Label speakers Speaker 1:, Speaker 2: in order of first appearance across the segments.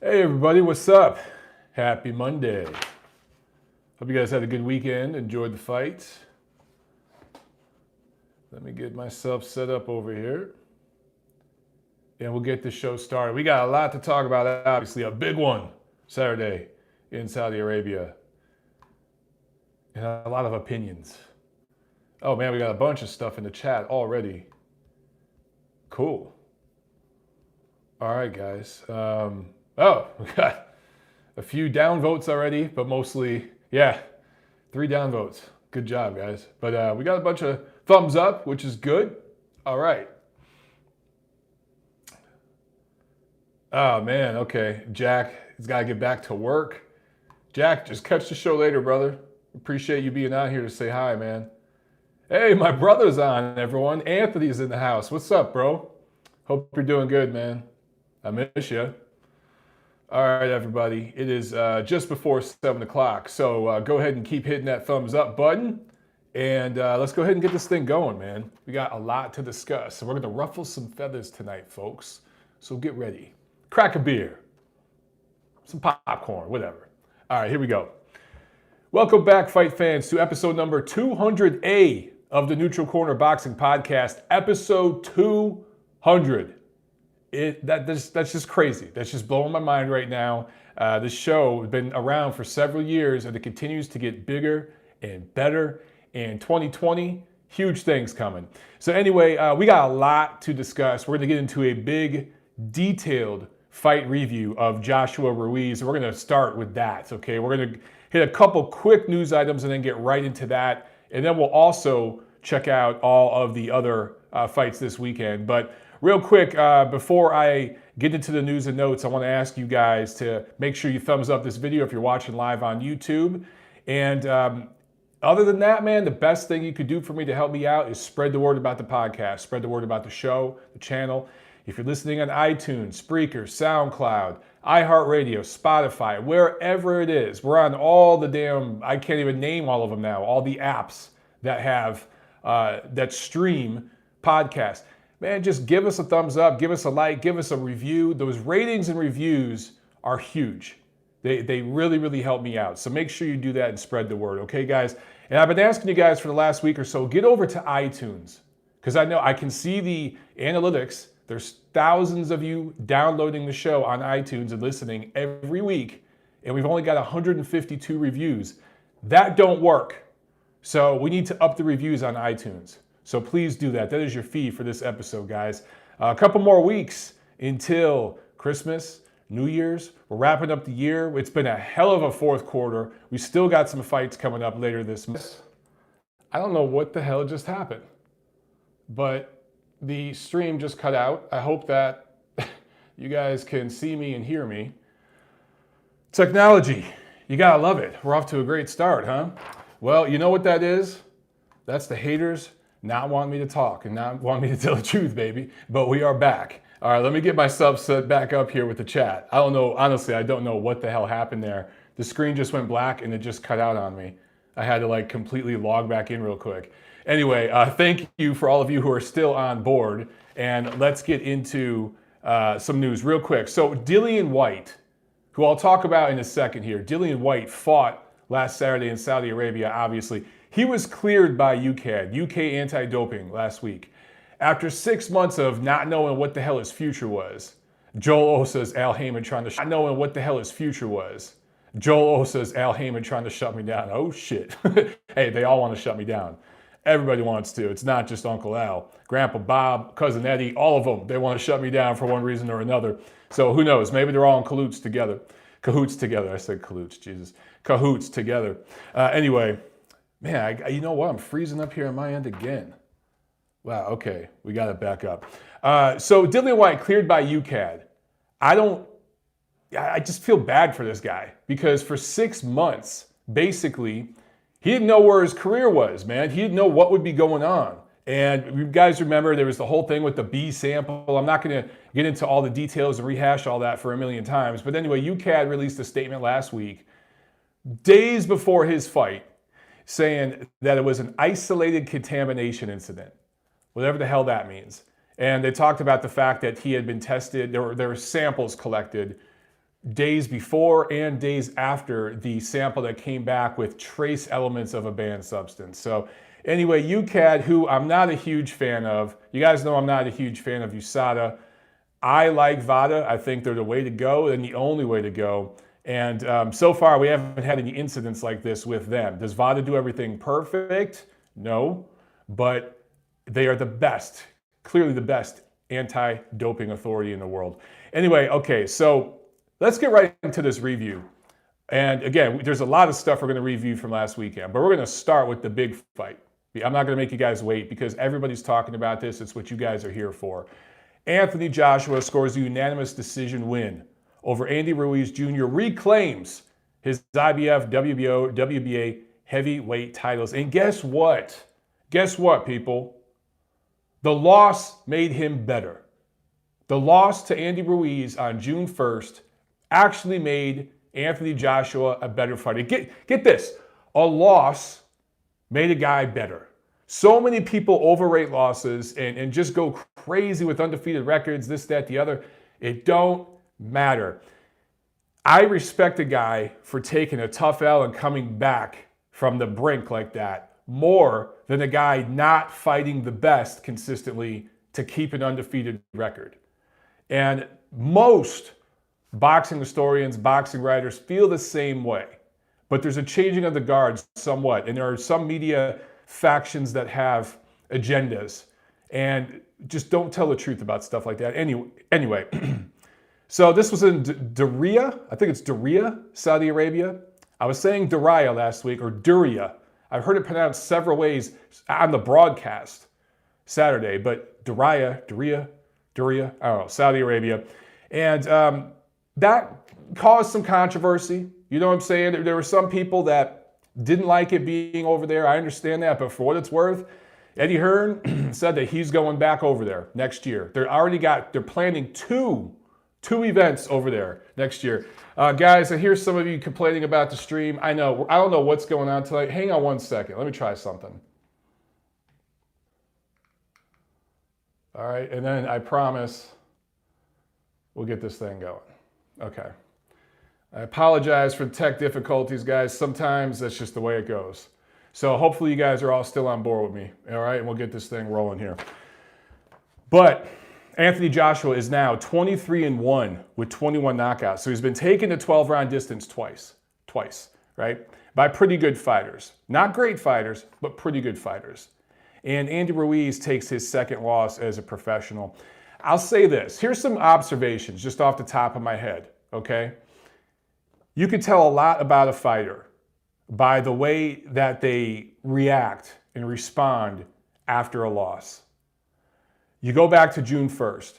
Speaker 1: Hey everybody, what's up? Happy Monday. Hope you guys had a good weekend, enjoyed the fight. Let me get myself set up over here. And we'll get the show started. We got a lot to talk about, obviously. A big one Saturday in Saudi Arabia. And a lot of opinions. Oh man, we got a bunch of stuff in the chat already. Cool. All right, guys. We got a few down votes already, but mostly, 3 down votes. Good job, guys. But we got a bunch of thumbs up, which is good. All right. Oh, man, okay. Jack has got to get back to work. Jack, just catch the show later, brother. Appreciate you being out here to say hi, man. Hey, my brother's on, everyone. Anthony's in the house. What's up, bro? Hope you're doing good, man. I miss you. All right, everybody. It is just before 7 o'clock. So go ahead and keep hitting that thumbs up button. And let's go ahead and get this thing going, man. We got a lot to discuss. So we're going to ruffle some feathers tonight, folks. So get ready. Crack a beer. Some popcorn, whatever. All right, here we go. Welcome back, fight fans, to episode number 200A of the Neutral Corner Boxing Podcast. Episode 200. That's just crazy. That's just blowing my mind right now. This show has been around for several years and it continues to get bigger and better. And 2020, huge things coming. So anyway, we got a lot to discuss. We're going to get into a big, detailed fight review of Joshua-Ruiz. We're going to start with that, okay? We're going to hit a couple quick news items and then get right into that. And then we'll also check out all of the other fights this weekend. But real quick, before I get into the news and notes, I want to ask you guys to make sure you thumbs up this video if you're watching live on YouTube. And other than that, man, the best thing you could do for me to help me out is spread the word about the podcast, spread the word about the show, the channel. If you're listening on iTunes, Spreaker, SoundCloud, iHeartRadio, Spotify, wherever it is, we're on all the damn, I can't even name all of them now, all the apps that have, that stream podcasts. Man, just give us a thumbs up, give us a like, give us a review. Those ratings and reviews are huge. They really, really help me out. So make sure you do that and spread the word, okay, guys? And I've been asking you guys for the last week or so, get over to iTunes, because I know I can see the analytics. There's thousands of you downloading the show on iTunes and listening every week, and we've only got 152 reviews. That don't work. So we need to up the reviews on iTunes. So please do that. That is your fee for this episode, guys. A couple more weeks until Christmas, New Year's. We're wrapping up the year. It's been a hell of a fourth quarter. We still got some fights coming up later this month. I don't know what the hell just happened, but the stream just cut out. I hope that you guys can see me and hear me. Technology, you gotta love it. We're off to a great start, huh? Well, you know what that is? That's the haters not wanting me to talk and not wanting me to tell the truth, baby. But we are back. All right, let me get myself set back up here with the chat. I don't know, honestly, I don't know what the hell happened there. The screen just went black and it just cut out on me. I had to like completely log back in real quick. Anyway, thank you for all of you who are still on board. And let's get into some news real quick. So Dillian Whyte, who I'll talk about in a second here. Dillian Whyte fought last Saturday in Saudi Arabia, obviously. He was cleared by UKAD, UK anti-doping, last week. After 6 months of not knowing what the hell his future was. Joel Osa's Al Heyman trying to not knowing what the hell his future was. Joel Osa's Al Heyman trying to shut me down. Oh shit. Hey, they all want to shut me down. Everybody wants to. It's not just Uncle Al. Grandpa Bob, Cousin Eddie, all of them. They want to shut me down for one reason or another. So who knows? Maybe they're all in cahoots together. Cahoots together. I said cahoots, Jesus. Cahoots together. Anyway, man, you know what? I'm freezing up here on my end again. Wow, okay. We got it back up. So Dillian Whyte cleared by UKAD. I just feel bad for this guy because for 6 months, basically, he didn't know where his career was, man. He didn't know what would be going on. And you guys remember there was the whole thing with the B sample. I'm not going to get into all the details and rehash all that for a million times. But anyway, UKAD released a statement last week, days before his fight, saying that it was an isolated contamination incident, whatever the hell that means. And they talked about the fact that he had been tested, there were samples collected days before and days after the sample that came back with trace elements of a banned substance. So anyway, UCAD, who I'm not a huge fan of, you guys know I'm not a huge fan of USADA. I like VADA. I think they're the way to go and the only way to go. And so far, we haven't had any incidents like this with them. Does VADA do everything perfect? No, but they are the best, clearly the best anti-doping authority in the world. Anyway, okay, so let's get right into this review. And again, there's a lot of stuff we're going to review from last weekend, but we're going to start with the big fight. I'm not going to make you guys wait because everybody's talking about this. It's what you guys are here for. Anthony Joshua scores a unanimous decision win over Andy Ruiz Jr., reclaims his IBF, WBO, WBA heavyweight titles. And guess what? Guess what, people? The loss made him better. The loss to Andy Ruiz on June 1st actually made Anthony Joshua a better fighter. Get this. A loss made a guy better. So many people overrate losses and just go crazy with undefeated records, this, that, the other. It don't matter. I respect a guy for taking a tough L and coming back from the brink like that more than a guy not fighting the best consistently to keep an undefeated record. And most boxing historians, boxing writers feel the same way. But there's a changing of the guards somewhat. And there are some media factions that have agendas and just don't tell the truth about stuff like that. Anyway, so this was in Diriyah. I think it's Diriyah, Saudi Arabia. I was saying Diriyah last week, or Diriyah. I've heard it pronounced several ways on the broadcast Saturday, but Diriyah, I don't know, Saudi Arabia. And that caused some controversy. You know what I'm saying? There were some people that didn't like it being over there. I understand that, but for what it's worth, Eddie Hearn said that he's going back over there next year. They're planning two events over there next year. Guys, I hear some of you complaining about the stream. I don't know what's going on tonight. Hang on one second. Let me try something. All right, and then I promise we'll get this thing going. Okay. I apologize for the tech difficulties, guys. Sometimes that's just the way it goes. So hopefully you guys are all still on board with me, all right? And we'll get this thing rolling here. But Anthony Joshua is now 23-1 with 21 knockouts. So he's been taken to 12-round distance twice, right? By pretty good fighters. Not great fighters, but pretty good fighters. And Andy Ruiz takes his second loss as a professional. I'll say this. Here's some observations just off the top of my head, okay? You can tell a lot about a fighter by the way that they react and respond after a loss. You go back to June 1st.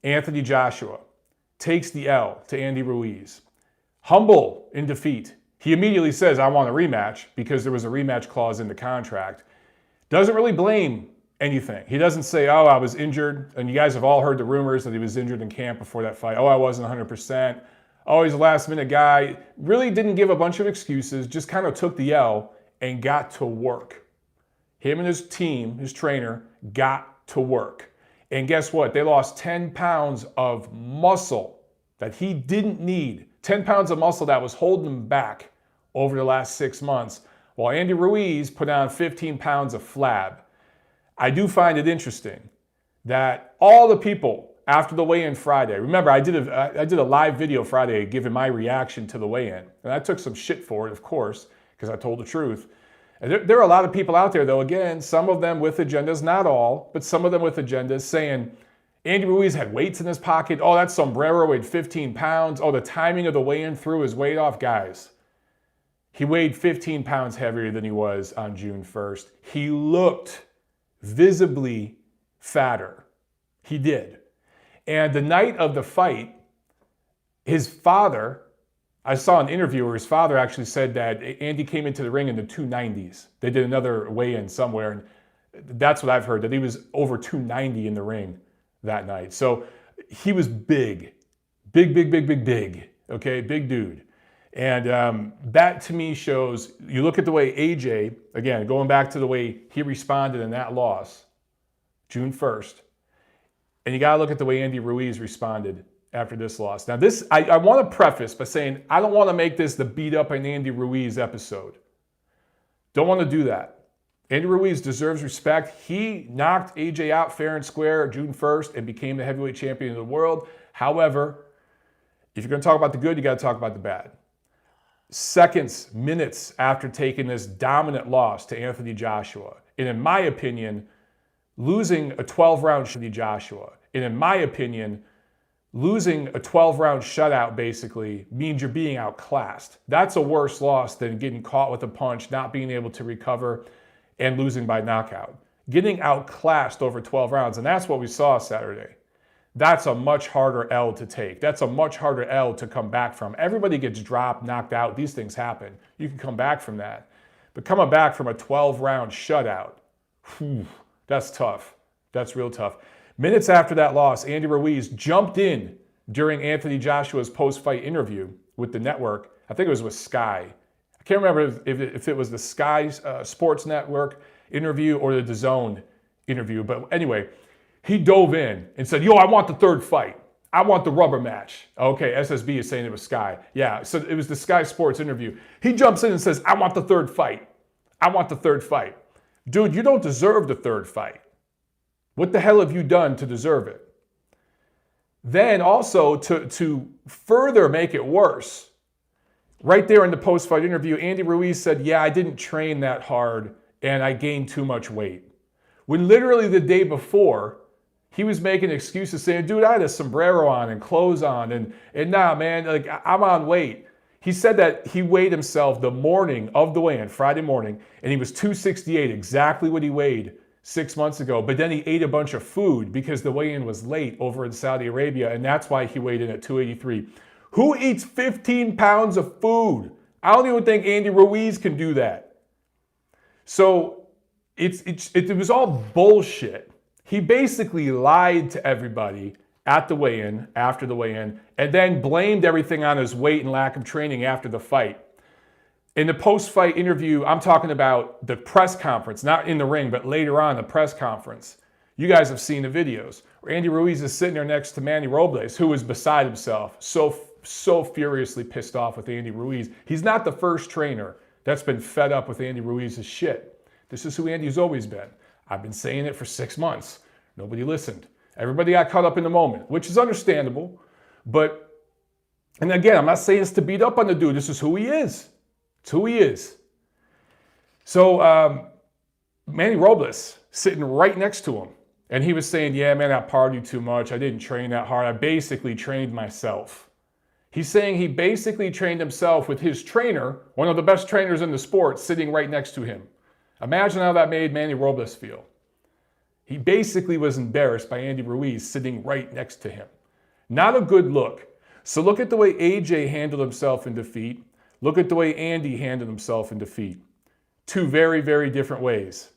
Speaker 1: Anthony Joshua takes the L to Andy Ruiz. Humble in defeat. He immediately says, I want a rematch because there was a rematch clause in the contract. Doesn't really blame anything. He doesn't say, oh, I was injured. And you guys have all heard the rumors that he was injured in camp before that fight. Oh, I wasn't 100%. Oh, he's a last-minute guy. Really didn't give a bunch of excuses, just kind of took the L and got to work. Him and his team, his trainer, got to work. And guess what? They lost 10 pounds of muscle that he didn't need. 10 pounds of muscle that was holding him back over the last 6 months, while Andy Ruiz put on 15 pounds of flab. I do find it interesting that all the people after the weigh-in Friday, remember I did a live video Friday giving my reaction to the weigh-in, and I took some shit for it, of course, because I told the truth. And there are a lot of people out there, though, again, some of them with agendas, not all, but some of them with agendas saying Andy Ruiz had weights in his pocket. Oh, that sombrero weighed 15 pounds. Oh, the timing of the weigh-in threw his weight off. Guys, he weighed 15 pounds heavier than he was on June 1st. He looked visibly fatter. He did. And the night of the fight, his father, I saw an interview where his father actually said that Andy came into the ring in the 290s. They did another weigh-in somewhere, and that's what I've heard, that he was over 290 in the ring that night. So he was big, okay, big dude. And that to me shows, you look at the way AJ, again, going back to the way he responded in that loss, June 1st, and you got to look at the way Andy Ruiz responded after this loss. Now this, I want to preface by saying I don't want to make this the beat up on Andy Ruiz episode. Don't want to do that. Andy Ruiz deserves respect. He knocked AJ out fair and square June 1st and became the heavyweight champion of the world. However, if you're going to talk about the good, you got to talk about the bad. Seconds, minutes after taking this dominant loss to Anthony Joshua, and in my opinion, losing a 12-round to Joshua, and in my opinion, losing a 12-round shutout basically means you're being outclassed. That's a worse loss than getting caught with a punch, not being able to recover, and losing by knockout. Getting outclassed over 12 rounds, and that's what we saw Saturday. That's a much harder L to take. That's a much harder L to come back from. Everybody gets dropped, knocked out. These things happen. You can come back from that. But coming back from a 12-round shutout, that's tough. That's real tough. Minutes after that loss, Andy Ruiz jumped in during Anthony Joshua's post-fight interview with the network. I think it was with Sky. I can't remember if it was the Sky Sports Network interview or the DAZN interview. But anyway, he dove in and said, yo, I want the third fight. I want the rubber match. Okay, SSB is saying it was Sky. Yeah, so it was the Sky Sports interview. He jumps in and says, I want the third fight. I want the third fight. Dude, you don't deserve the third fight. What the hell have you done to deserve it? Then also to further make it worse, right there in the post-fight interview, Andy Ruiz said, yeah, I didn't train that hard and I gained too much weight. When literally the day before, he was making excuses saying, dude, I had a sombrero on and clothes on and nah, man, like I'm on weight. He said that he weighed himself the morning of the weigh-in, Friday morning, and he was 268, exactly what he weighed 6 months ago. But then he ate a bunch of food because the weigh-in was late over in Saudi Arabia, and that's why he weighed in at 283. Who eats 15 pounds of food? I don't even think Andy Ruiz can do that. So it was all bullshit. He basically lied to everybody at the weigh-in, after the weigh-in, and then blamed everything on his weight and lack of training after the fight. In the post-fight interview, I'm talking about the press conference, not in the ring, but later on, the press conference. You guys have seen the videos where Andy Ruiz is sitting there next to Manny Robles, who was beside himself, so furiously pissed off with Andy Ruiz. He's not the first trainer that's been fed up with Andy Ruiz's shit. This is who Andy's always been. I've been saying it for 6 months. Nobody listened. Everybody got caught up in the moment, which is understandable. But, and again, I'm not saying this to beat up on the dude. This is who he is. It's who he is. So Manny Robles sitting right next to him. And he was saying, yeah, man, I partied too much. I didn't train that hard. I basically trained myself. He's saying he basically trained himself with his trainer, one of the best trainers in the sport, sitting right next to him. Imagine how that made Manny Robles feel. He basically was embarrassed by Andy Ruiz sitting right next to him. Not a good look. So look at the way AJ handled himself in defeat. Look at the way Andy handled himself in defeat. Two very, very different ways.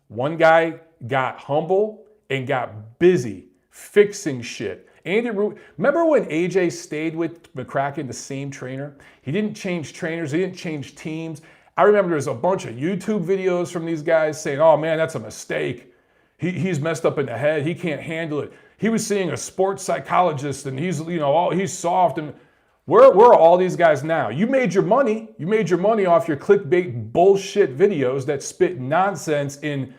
Speaker 1: One guy got humble and got busy fixing shit. Andy Ruiz, remember when AJ stayed with McCracken, the same trainer? He didn't change trainers. He didn't change teams. I remember there's a bunch of YouTube videos from these guys saying, oh man, that's a mistake. He's messed up in the head. He can't handle it. He was seeing a sports psychologist and he's soft. And where are all these guys now? You made your money. You made your money off your clickbait bullshit videos that spit nonsense in,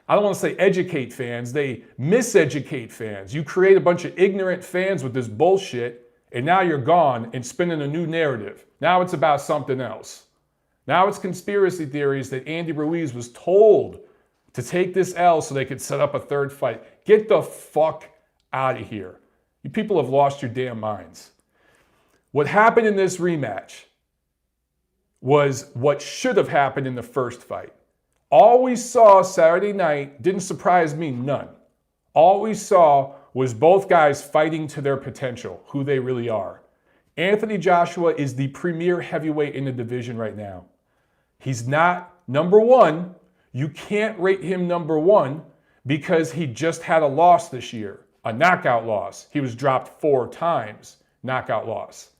Speaker 1: I don't want to say educate fans. They miseducate fans. You create a bunch of ignorant fans with this bullshit and now you're gone and spinning a new narrative. Now it's about something else. Now it's conspiracy theories that Andy Ruiz was told to take this L so they could set up a third fight. Get the fuck out of here. You people have lost your damn minds. What happened in this rematch was what should have happened in the first fight. All we saw Saturday night didn't surprise me none. All we saw was both guys fighting to their potential, who they really are. Anthony Joshua is the premier heavyweight in the division right now. He's not number one. You can't rate him number one because he just had a loss this year, a knockout loss. He was dropped 4 times, knockout loss.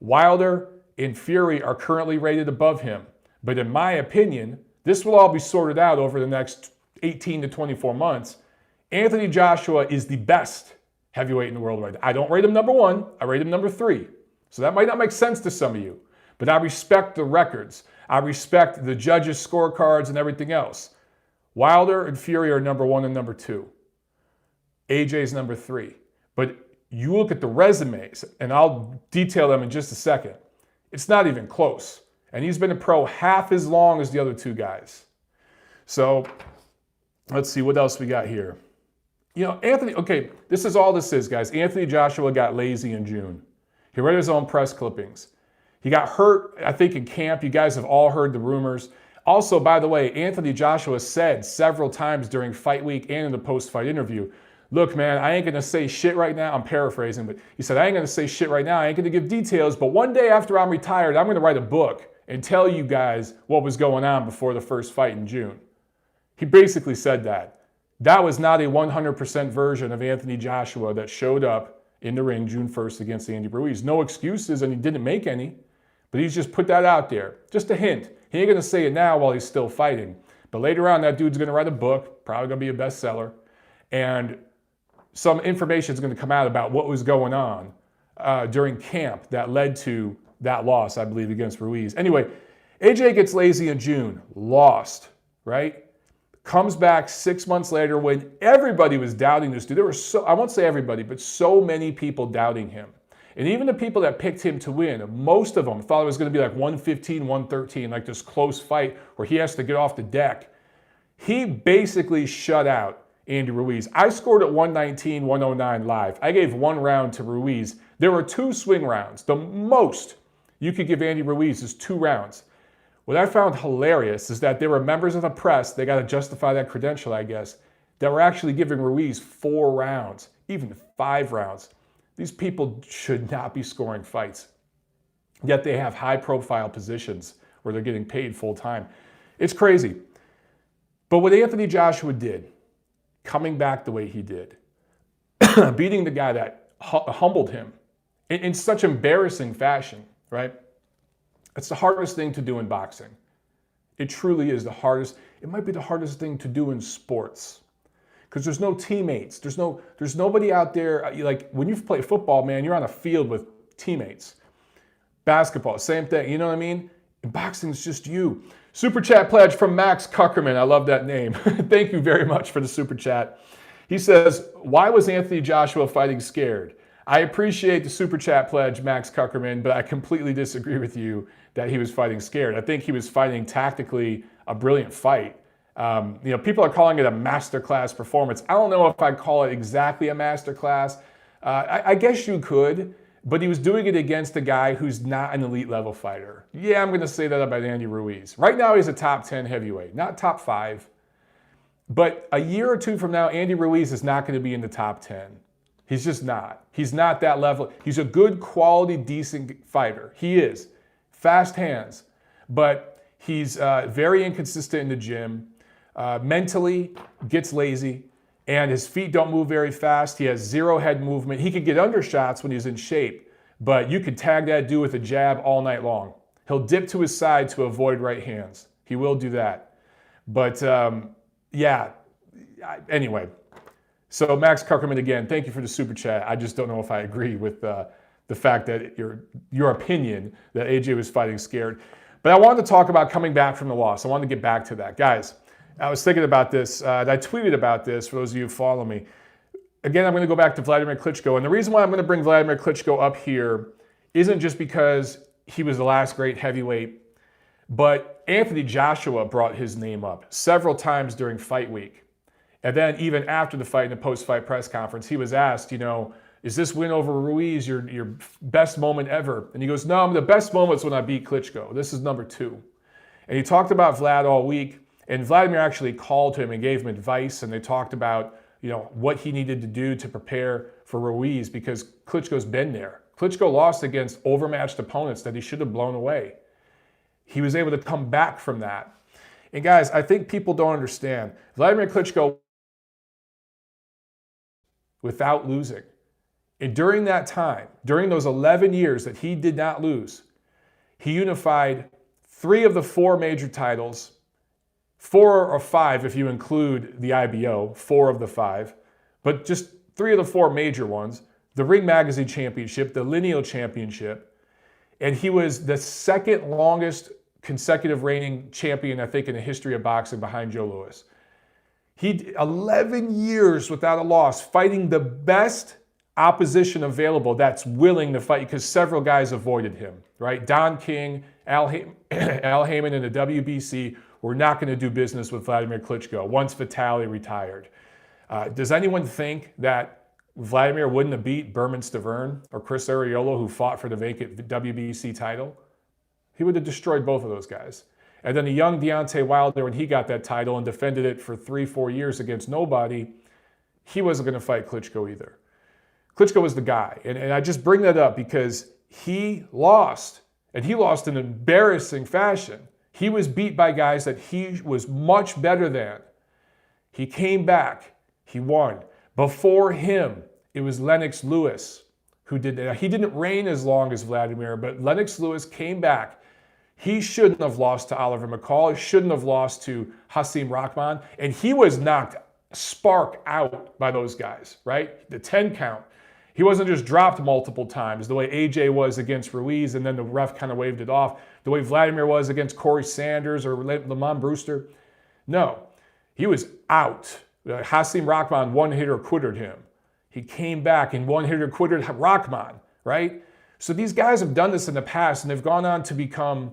Speaker 1: Wilder and Fury are currently rated above him. But in my opinion, this will all be sorted out over the next 18 to 24 months. Anthony Joshua is the best heavyweight in the world right now. I don't rate him number 1. I rate him number 3. So that might not make sense to some of you. But I respect the records. I respect the judges' scorecards and everything else. Wilder and Fury are number 1 and number 2. AJ's number 3. But you look at the resumes, and I'll detail them in just a second. It's not even close. And he's been a pro half as long as the other 2 guys. So let's see what else we got here. You know, Anthony, okay, this is all this is, guys. Anthony Joshua got lazy in June. He read his own press clippings. He got hurt, I think, in camp. You guys have all heard the rumors. Also, by the way, Anthony Joshua said several times during fight week and in the post-fight interview, look, man, I ain't going to say shit right now. I'm paraphrasing, but he said, I ain't going to say shit right now. I ain't going to give details, but one day after I'm retired, I'm going to write a book and tell you guys what was going on before the first fight in June. He basically said that. That was not a 100% version of Anthony Joshua that showed up in the ring June 1st against Andy Ruiz. No excuses, and he didn't make any, but he's just put that out there. Just a hint. He ain't going to say it now while he's still fighting. But later on, that dude's going to write a book, probably going to be a bestseller, and some information is going to come out about what was going on during camp that led to that loss, I believe, against Ruiz. Anyway, AJ gets lazy in June, lost, right? Comes back 6 months later when everybody was doubting this dude. There were I won't say everybody, but so many people doubting him. And even the people that picked him to win, most of them thought it was going to be like 115, 113, like this close fight where he has to get off the deck. He basically shut out Andy Ruiz. I scored at 119, 109 live. I gave 1 round to Ruiz. There were 2 swing rounds. The most you could give Andy Ruiz is 2 rounds. What I found hilarious is that there were members of the press, they got to justify that credential, I guess, that were actually giving Ruiz 4 rounds, even 5 rounds. These people should not be scoring fights. Yet they have high-profile positions where they're getting paid full-time. It's crazy. But what Anthony Joshua did, coming back the way he did, beating the guy that humbled him in such embarrassing fashion, right? It's the hardest thing to do in boxing. It truly is the hardest. It might be the hardest thing to do in sports because there's no teammates. There's nobody out there. Like when you play football, man, you're on a field with teammates. Basketball, same thing. You know what I mean? In boxing, it's just you. Super chat pledge from Max Kuckerman. I love that name. Thank you very much for the super chat. He says, why was Anthony Joshua fighting scared? I appreciate the super chat pledge, Max Kuckerman, but I completely disagree with you that he was fighting scared. I think he was fighting tactically a brilliant fight. People are calling it a masterclass performance. I don't know if I'd call it exactly a masterclass. I guess you could, but he was doing it against a guy who's not an elite level fighter. Yeah, I'm going to say that about Andy Ruiz. Right now, he's a top 10 heavyweight, not top 5. But a year or 2 from now, Andy Ruiz is not going to be in the top 10. He's just not. He's not that level. He's a good quality, decent fighter. He is. Fast hands. But he's very inconsistent in the gym. Mentally, gets lazy. And his feet don't move very fast. He has 0 head movement. He could get undershots when he's in shape. But you could tag that dude with a jab all night long. He'll dip to his side to avoid right hands. He will do that. But, anyway. So Max Kuckerman, again, thank you for the super chat. I just don't know if I agree with the fact that your opinion that AJ was fighting scared. But I wanted to talk about coming back from the loss. I wanted to get back to that. Guys, I was thinking about this, and I tweeted about this for those of you who follow me. Again, I'm going to go back to Vladimir Klitschko. And the reason why I'm going to bring Vladimir Klitschko up here isn't just because he was the last great heavyweight, but Anthony Joshua brought his name up several times during fight week. And then even after the fight in the post-fight press conference, he was asked, is this win over Ruiz your best moment ever? And he goes, no, the best moment's when I beat Klitschko. This is number 2. And he talked about Vlad all week. And Vladimir actually called him and gave him advice. And they talked about, what he needed to do to prepare for Ruiz because Klitschko's been there. Klitschko lost against overmatched opponents that he should have blown away. He was able to come back from that. And guys, I think people don't understand. Vladimir Klitschko without losing. And during that time, during those 11 years that he did not lose, he unified 3 of the 4 major titles, 4 or 5 if you include the IBO, 4 of the 5, but just 3 of the 4 major ones, the Ring Magazine Championship, the Lineal Championship, and he was the second longest consecutive reigning champion, I think, in the history of boxing behind Joe Louis. He 11 years without a loss, fighting the best opposition available that's willing to fight, because several guys avoided him, right? Don King, Al Heyman in the WBC were not going to do business with Vladimir Klitschko once Vitaly retired. Does anyone think that Vladimir wouldn't have beat Berman Stavern or Chris Arreola, who fought for the vacant WBC title? He would have destroyed both of those guys. And then the young Deontay Wilder, when he got that title and defended it for 3-4 years against nobody, he wasn't going to fight Klitschko either. Klitschko was the guy. And I just bring that up because he lost. And he lost in embarrassing fashion. He was beat by guys that he was much better than. He came back. He won. Before him, it was Lennox Lewis who did that. He didn't reign as long as Vladimir, but Lennox Lewis came back. He shouldn't have lost to Oliver McCall. He shouldn't have lost to Hasim Rahman. And he was knocked spark out by those guys, right? The 10 count. He wasn't just dropped multiple times the way AJ was against Ruiz and then the ref kind of waved it off, the way Vladimir was against Corey Sanders or Lamont Brewster. No, he was out. Hasim Rahman one-hitter quittered him. He came back and one-hitter quittered Rahman, right? So these guys have done this in the past, and they've gone on to become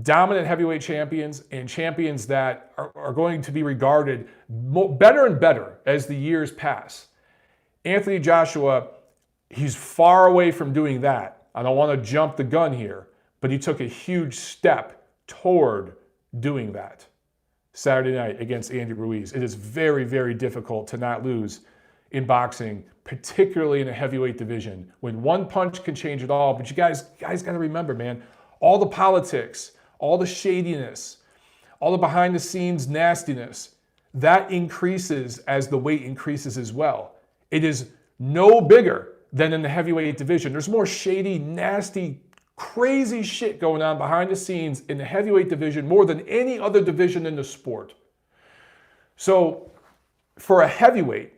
Speaker 1: dominant heavyweight champions and champions that are going to be regarded better and better as the years pass. Anthony Joshua, he's far away from doing that. I don't want to jump the gun here, but he took a huge step toward doing that Saturday night against Andy Ruiz. It is very, very difficult to not lose in boxing, particularly in a heavyweight division, when one punch can change it all. But you guys got to remember, man, all the politics, all the shadiness, all the behind-the-scenes nastiness, that increases as the weight increases as well. It is no bigger than in the heavyweight division. There's more shady, nasty, crazy shit going on behind the scenes in the heavyweight division more than any other division in the sport. So for a heavyweight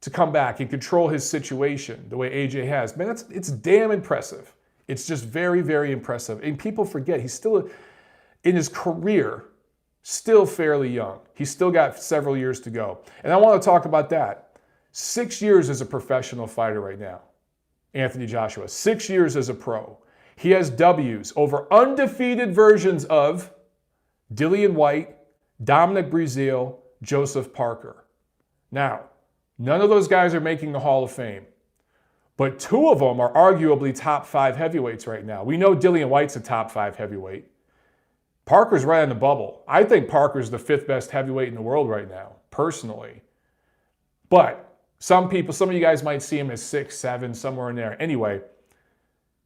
Speaker 1: to come back and control his situation the way AJ has, man, it's damn impressive. It's just very, very impressive. And people forget he's still, in his career, still fairly young. He's still got several years to go. And I want to talk about that. 6 years as a professional fighter right now, Anthony Joshua. 6 years as a pro. He has W's over undefeated versions of Dillian Whyte, Dominic Breazeale, Joseph Parker. Now, none of those guys are making the Hall of Fame, but 2 of them are arguably top 5 heavyweights right now. We know Dillian Whyte's a top 5 heavyweight. Parker's right on the bubble. I think Parker's the 5th best heavyweight in the world right now, personally. But some of you guys might see him as 6, 7, somewhere in there. Anyway,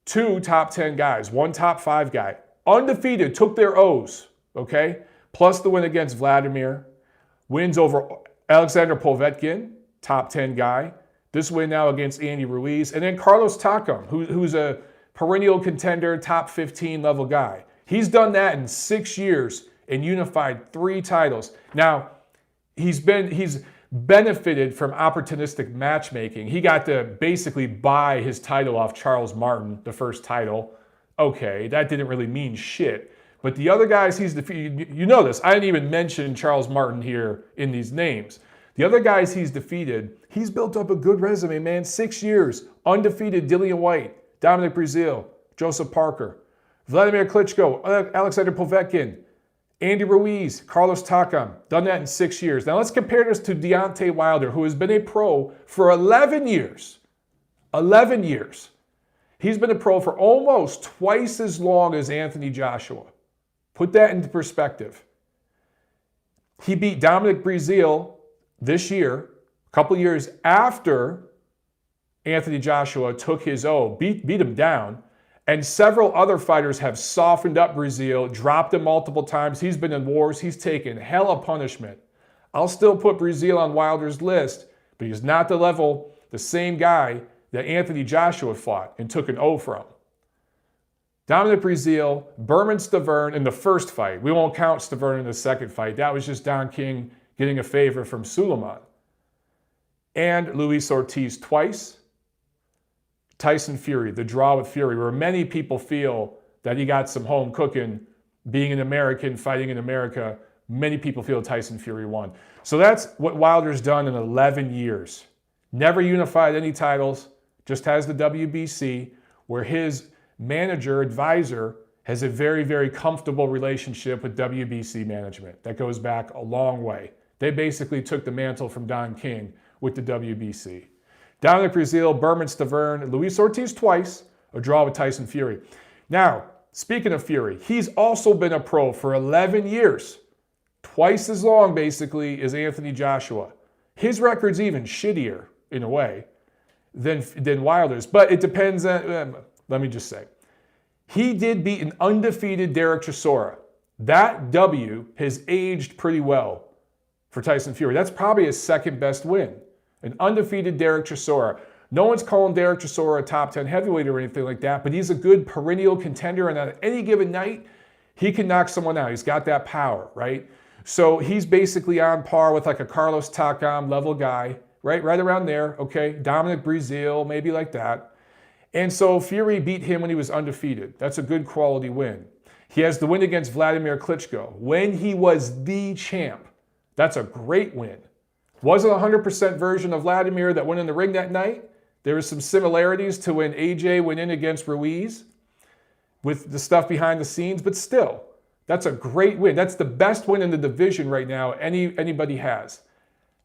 Speaker 1: 2 top 10 guys, 1 top 5 guy, undefeated, took their O's, okay? Plus the win against Vladimir, wins over Alexander Povetkin, top 10 guy. This win now against Andy Ruiz. And then Carlos Takam, who's a perennial contender, top 15 level guy. He's done that in 6 years and unified 3 titles. Now, he's benefited from opportunistic matchmaking. He got to basically buy his title off Charles Martin, the first title. Okay, that didn't really mean shit. But the other guys he's defeated, you know this, I didn't even mention Charles Martin here in these names. The other guys he's defeated, he's built up a good resume, man. 6 years, undefeated Dillian Whyte, Dominic Breazeale, Joseph Parker, Vladimir Klitschko, Alexander Povetkin, Andy Ruiz, Carlos Takam, done that in 6 years. Now let's compare this to Deontay Wilder, who has been a pro for 11 years. 11 years. He's been a pro for almost twice as long as Anthony Joshua. Put that into perspective. He beat Dominic Breazeale this year, a couple years after Anthony Joshua took his O, beat him down. And several other fighters have softened up Breazeale, dropped him multiple times. He's been in wars. He's taken hella punishment. I'll still put Breazeale on Wilder's list, but he's not the same guy that Anthony Joshua fought and took an O from. Dominic Breazeale, Berman Stavern in the first fight. We won't count Stavern in the second fight. That was just Don King getting a favor from Suleiman. and Luis Ortiz twice. Tyson Fury, the draw with Fury, where many people feel that he got some home cooking, being an American, fighting in America. Many people feel Tyson Fury won. So that's what Wilder's done in 11 years. Never unified any titles, just has the WBC, where his manager, advisor, has a very, very comfortable relationship with WBC management. That goes back a long way. They basically took the mantle from Don King with the WBC. Dominic Breazeale, Berman Stavern, Luis Ortiz twice, a draw with Tyson Fury. Now, speaking of Fury, he's also been a pro for 11 years. Twice as long, basically, as Anthony Joshua. His record's even shittier, in a way, than Wilder's. But it depends on, let me just say. He did beat an undefeated Derek Chisora. That W has aged pretty well for Tyson Fury. That's probably his second best win. An undefeated Derek Chisora. No one's calling Derek Chisora a top 10 heavyweight or anything like that, but he's a good perennial contender, and on any given night, he can knock someone out. He's got that power, right? So he's basically on par with like a Carlos Takam level guy, right? Right around there, okay? Dominic Breazeale, maybe like that. And so Fury beat him when he was undefeated. That's a good quality win. He has the win against Vladimir Klitschko when he was the champ. That's a great win. Wasn't a 100% version of Vladimir that went in the ring that night. There were some similarities to when AJ went in against Ruiz with the stuff behind the scenes, but still, that's a great win. That's the best win in the division right now anybody has.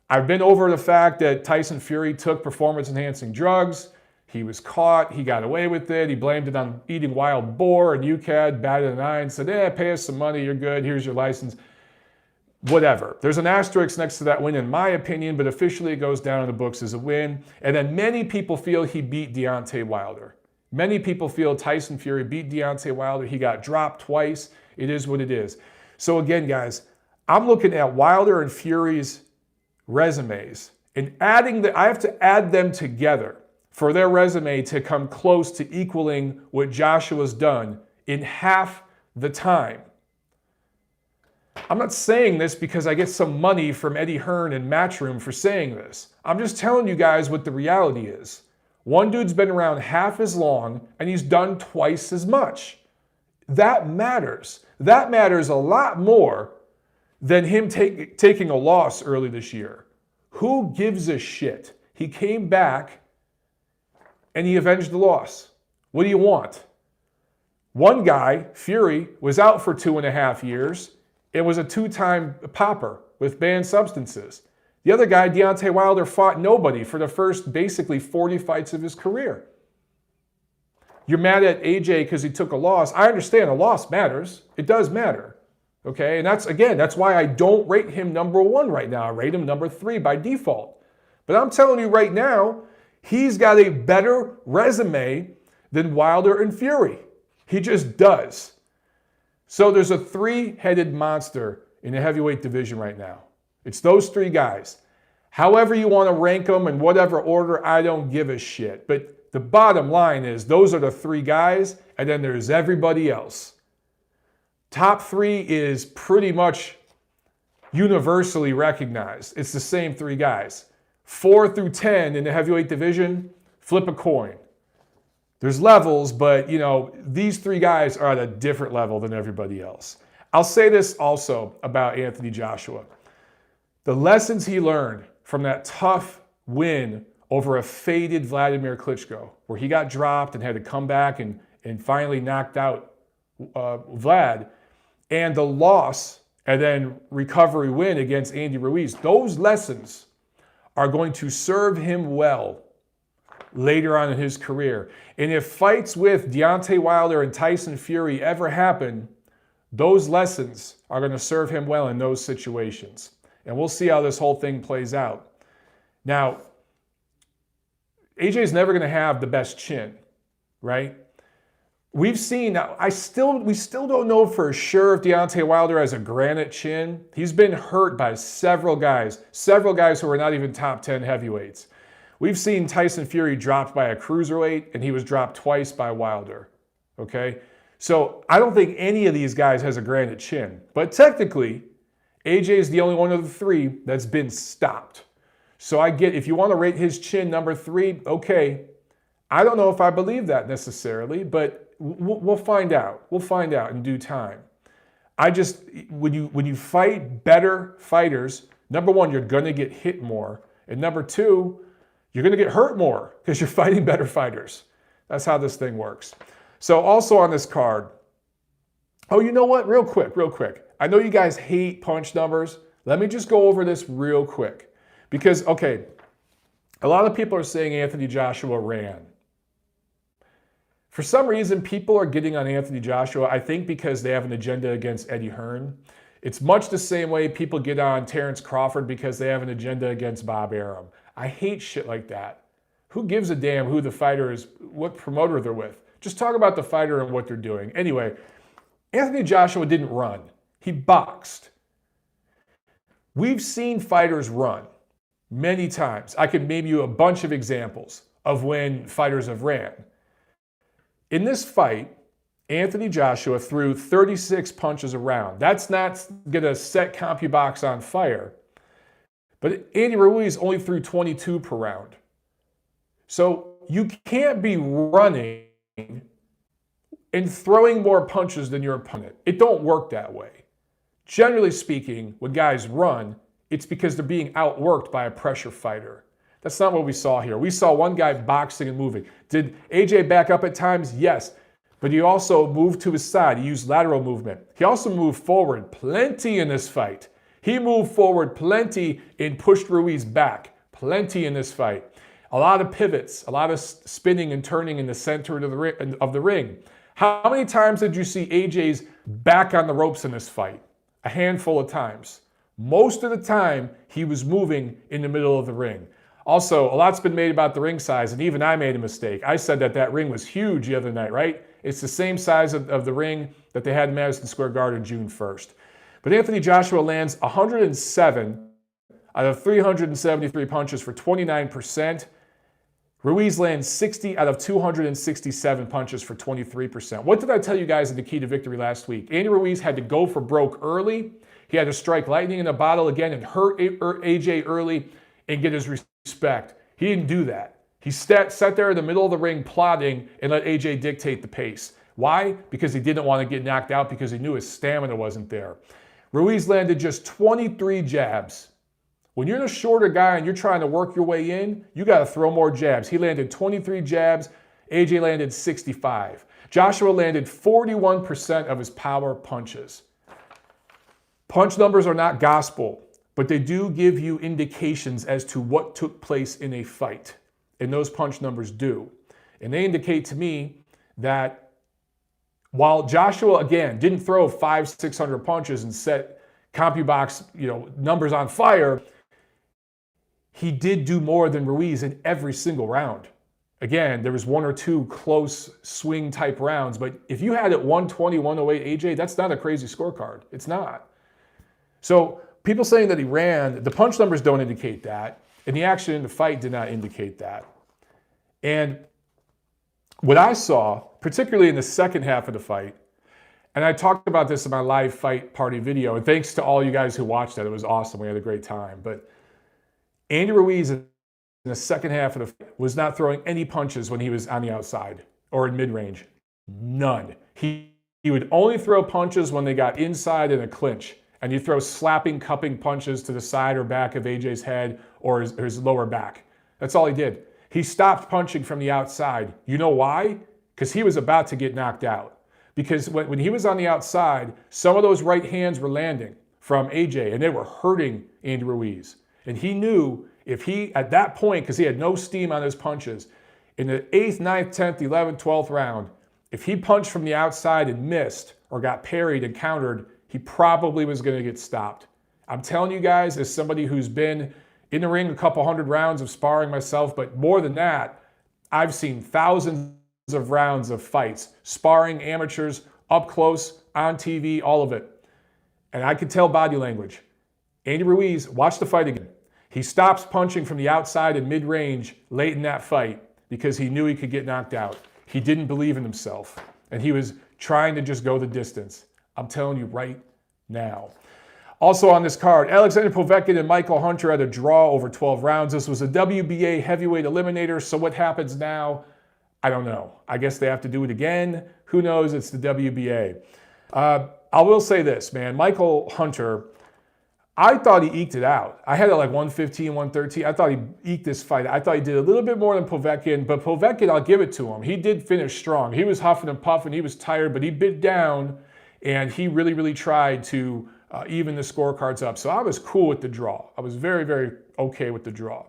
Speaker 1: I've been over the fact that Tyson Fury took performance-enhancing drugs. He was caught. He got away with it. He blamed it on eating wild boar, and UCAD batted an eye and said, pay us some money. You're good. Here's your license. Whatever. There's an asterisk next to that win, in my opinion, but officially it goes down in the books as a win. And then many people feel he beat Deontay Wilder. Many people feel Tyson Fury beat Deontay Wilder. He got dropped twice. It is what it is. So again, guys, I'm looking at Wilder and Fury's resumes and I have to add them together for their resume to come close to equaling what Joshua's done in half the time. I'm not saying this because I get some money from Eddie Hearn and Matchroom for saying this. I'm just telling you guys what the reality is. One dude's been around half as long and he's done twice as much. That matters. That matters a lot more than him taking a loss early this year. Who gives a shit? He came back and he avenged the loss. What do you want? One guy, Fury, was out for 2.5 years. It was a 2-time popper with banned substances. The other guy, Deontay Wilder, fought nobody for the first basically 40 fights of his career. You're mad at AJ because he took a loss. I understand a loss matters. It does matter. Okay, and that's why I don't rate him number 1 right now. I rate him number 3 by default. But I'm telling you right now, he's got a better resume than Wilder and Fury. He just does. So there's a 3-headed monster in the heavyweight division right now. It's those 3 guys. However you want to rank them in whatever order, I don't give a shit. But the bottom line is those are the 3 guys, and then there's everybody else. Top 3 is pretty much universally recognized. It's the same 3 guys. 4 through 10 in the heavyweight division, flip a coin. There's levels, but these 3 guys are at a different level than everybody else. I'll say this also about Anthony Joshua. The lessons he learned from that tough win over a faded Vladimir Klitschko, where he got dropped and had to come back and finally knocked out Vlad, and the loss and then recovery win against Andy Ruiz, those lessons are going to serve him well later on in his career. And if fights with Deontay Wilder and Tyson Fury ever happen, those lessons are going to serve him well in those situations. And we'll see how this whole thing plays out. Now, AJ's never going to have the best chin, right? We've seen, we still don't know for sure if Deontay Wilder has a granite chin. He's been hurt by several guys who are not even top 10 heavyweights. We've seen Tyson Fury dropped by a cruiserweight, and he was dropped twice by Wilder, okay? So I don't think any of these guys has a granite chin. But technically, AJ is the only one of the 3 that's been stopped. So I get, if you want to rate his chin number 3, okay. I don't know if I believe that necessarily, but we'll find out. We'll find out in due time. I just, when you fight better fighters, number 1, you're going to get hit more. And number 2, you're going to get hurt more because you're fighting better fighters. That's how this thing works. So also on this card, oh, you know what? Real quick. I know you guys hate punch numbers. Let me just go over this real quick. Because, okay, a lot of people are saying Anthony Joshua ran. For some reason, people are getting on Anthony Joshua, I think because they have an agenda against Eddie Hearn. It's much the same way people get on Terrence Crawford because they have an agenda against Bob Arum. I hate shit like that. Who gives a damn who the fighter is, what promoter they're with? Just talk about the fighter and what they're doing. Anyway, Anthony Joshua didn't run. He boxed. We've seen fighters run many times. I could name you a bunch of examples of when fighters have ran. In this fight, Anthony Joshua threw 36 punches a round. That's not going to set CompuBox on fire. But Andy Ruiz only threw 22 per round. So you can't be running and throwing more punches than your opponent. It don't work that way. Generally speaking, when guys run, it's because they're being outworked by a pressure fighter. That's not what we saw here. We saw one guy boxing and moving. Did AJ back up at times? Yes. But he also moved to his side. He used lateral movement. He also moved forward plenty in this fight. He moved forward plenty and pushed Ruiz back. Plenty in this fight. A lot of pivots, a lot of spinning and turning in the center of the ring. How many times did you see AJ's back on the ropes in this fight? A handful of times. Most of the time, he was moving in the middle of the ring. Also, a lot's been made about the ring size, and even I made a mistake. I said that ring was huge the other night, right? It's the same size of the ring that they had in Madison Square Garden June 1st. But Anthony Joshua lands 107 out of 373 punches for 29%. Ruiz lands 60 out of 267 punches for 23%. What did I tell you guys in the key to victory last week? Andy Ruiz had to go for broke early. He had to strike lightning in a bottle again and hurt AJ early and get his respect. He didn't do that. He sat there in the middle of the ring plotting and let AJ dictate the pace. Why? Because he didn't want to get knocked out because he knew his stamina wasn't there. Ruiz landed just 23 jabs. When you're a shorter guy and you're trying to work your way in, you got to throw more jabs. He landed 23 jabs. AJ landed 65. Joshua landed 41% of his power punches. Punch numbers are not gospel, but they do give you indications as to what took place in a fight. And those punch numbers do. And they indicate to me that while Joshua, again, didn't throw 500-600 punches and set CompuBox, numbers on fire, he did do more than Ruiz in every single round. Again, there was one or two close swing type rounds, but if you had it 120, 108 AJ, that's not a crazy scorecard. It's not. So people saying that he ran, the punch numbers don't indicate that, and the action in the fight did not indicate that. And what I saw, particularly in the second half of the fight, and I talked about this in my live fight party video, and thanks to all you guys who watched that. It was awesome. We had a great time. But Andy Ruiz in the second half of the fight was not throwing any punches when he was on the outside or in mid-range. None. He would only throw punches when they got inside in a clinch. And he'd throw slapping, cupping punches to the side or back of AJ's head or his lower back. That's all he did. He stopped punching from the outside. You know why? Because he was about to get knocked out. Because when he was on the outside, some of those right hands were landing from AJ, and they were hurting Andy Ruiz. And he knew if he, at that point, because he had no steam on his punches, in the 8th, 9th, 10th, 11th, 12th round, if he punched from the outside and missed or got parried and countered, he probably was going to get stopped. I'm telling you guys, as somebody who's been in the ring a couple hundred rounds of sparring myself, but more than that, I've seen thousands of rounds of fights, sparring amateurs, up close, on TV, all of it. And I could tell body language. Andy Ruiz, watch the fight again. He stops punching from the outside and mid-range late in that fight because he knew he could get knocked out. He didn't believe in himself, and he was trying to just go the distance. I'm telling you right now. Also on this card, Alexander Povetkin and Michael Hunter had a draw over 12 rounds. This was a WBA heavyweight eliminator, so what happens now? I don't know. I guess they have to do it again. Who knows? It's the WBA. I will say this, man. Michael Hunter, I thought he eked it out. I had it like 115, 113. I thought he eked this fight. I thought he did a little bit more than Povetkin, but Povetkin, I'll give it to him. He did finish strong. He was huffing and puffing. He was tired, but he bit down, and he really, really tried to even the scorecards up. So I was cool with the draw. I was very, very okay with the draw.